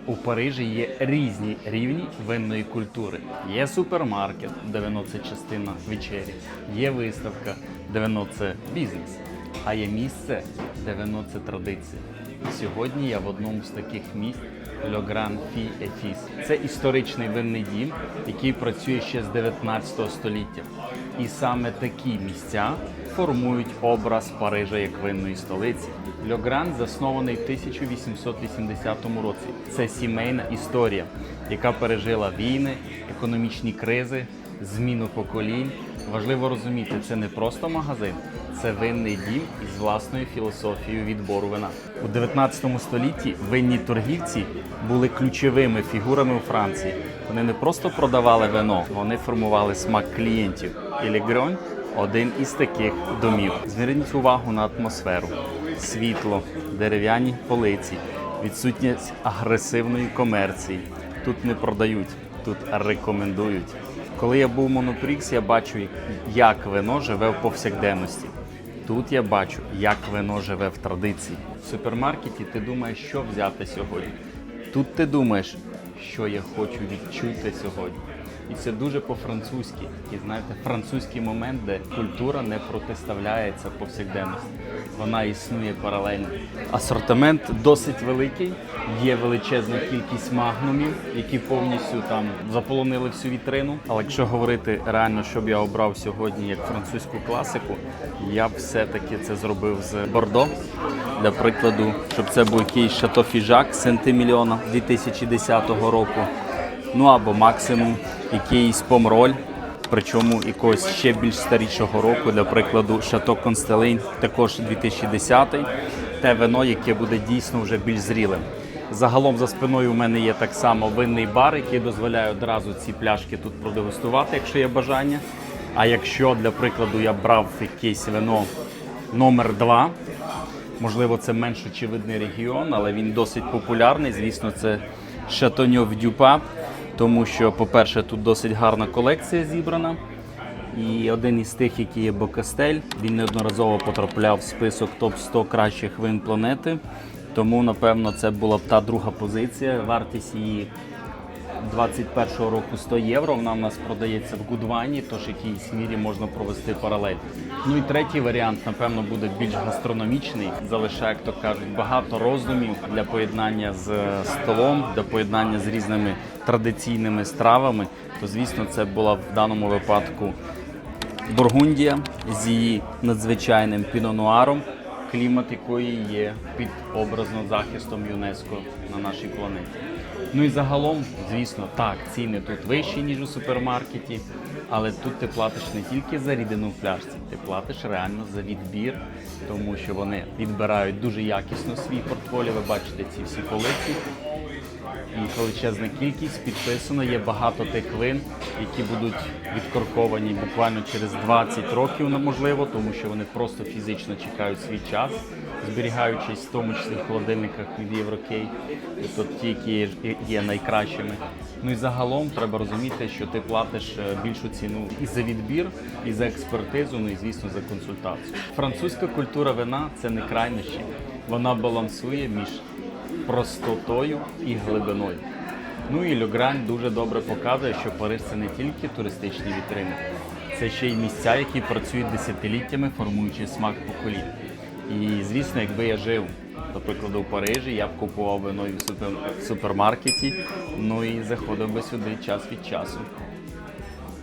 У Парижі є різні рівні винної культури. Є супермаркет, де вино – це частина вечері, є виставка, де вино – це бізнес, а є місце, де вино – це традиція. Сьогодні я в одному з таких місць – Le Grand Fil et Fils. Це історичний винний дім, який працює ще з 19 століття. І саме такі місця формують образ Парижа як винної столиці. Le Grand заснований в 1880 році. Це сімейна історія, яка пережила війни, економічні кризи, зміну поколінь. Важливо розуміти, це не просто магазин, це винний дім із власною філософією відбору вина. У 19 столітті винні торгівці були ключовими фігурами у Франції. Вони не просто продавали вино, вони формували смак клієнтів. І Le Grand – один із таких домів. Зверніть увагу на атмосферу. Світло, дерев'яні полиці, відсутність агресивної комерції. Тут не продають, тут рекомендують. Коли я був в Монопрікс, я бачу, як вино живе в повсякденності. Тут я бачу, як вино живе в традиції. В супермаркеті ти думаєш, що взяти сьогодні. Тут ти думаєш, що я хочу відчути сьогодні. І це дуже по-французьки. І знаєте, французький момент, де культура не протиставляється повсякденності. Вона існує паралельно. Асортимент досить великий. Є величезна кількість магнумів, які повністю там заполонили всю вітрину. Але якщо говорити реально, щоб я обрав сьогодні як французьку класику, я б все-таки це зробив з Бордо. Для прикладу, щоб це був якийсь Шато Фіжак Сент-Еміліона 2010 року. Ну або максимум якийсь Помроль, причому якогось ще більш старішого року, для прикладу Шато Констелейн, також 2010-й, те вино, яке буде дійсно вже більш зрілим. Загалом за спиною у мене є так само винний бар, який дозволяє одразу ці пляшки тут продегустувати, якщо є бажання. А якщо, для прикладу, я брав якесь вино номер 2, можливо, це менш очевидний регіон, але він досить популярний, звісно, це Chateauneuf-du-Pape, тому що, по-перше, тут досить гарна колекція зібрана. І один із тих, який є Бокастель, він неодноразово потрапляв в список топ-100 кращих вин планети. Тому, напевно, це була б та друга позиція. Вартість її 21-го року 100 євро. Вона в нас продається в Гудвайні, тож в якійсь мірі можна провести паралель. Ну і третій варіант, напевно, буде більш гастрономічний. Залишає, як то кажуть, багато роздумів для поєднання з столом, для поєднання з різними традиційними стравами. То, звісно, це була в даному випадку Бургундія з її надзвичайним піно-нуаром, клімат якої є під образно захистом ЮНЕСКО на нашій планеті. Ну і загалом, звісно, так, ціни тут вищі, ніж у супермаркеті, але тут ти платиш не тільки за рідину в пляшці, ти платиш реально за відбір, тому що вони відбирають дуже якісно свій портфоліо, ви бачите ці всі полиці. І величезна кількість підписано, є багато тих вин, які будуть відкорковані буквально через 20 років, можливо, тому що вони просто фізично чекають свій час, зберігаючись в тому числі в холодильниках від Єврокей, тобто ті, які є найкращими. Ну і загалом треба розуміти, що ти платиш більшу ціну і за відбір, і за експертизу, ну і, звісно, за консультацію. Французька культура вина – це не крайнощі, вона балансує між простотою і глибиною. Ну і Le Grand дуже добре показує, що Париж – це не тільки туристичні вітрини, це ще й місця, які працюють десятиліттями, формуючи смак поколінь. І, звісно, якби я жив, до прикладу, у Парижі, я б купував вино в супермаркеті, ну і заходив би сюди час від часу.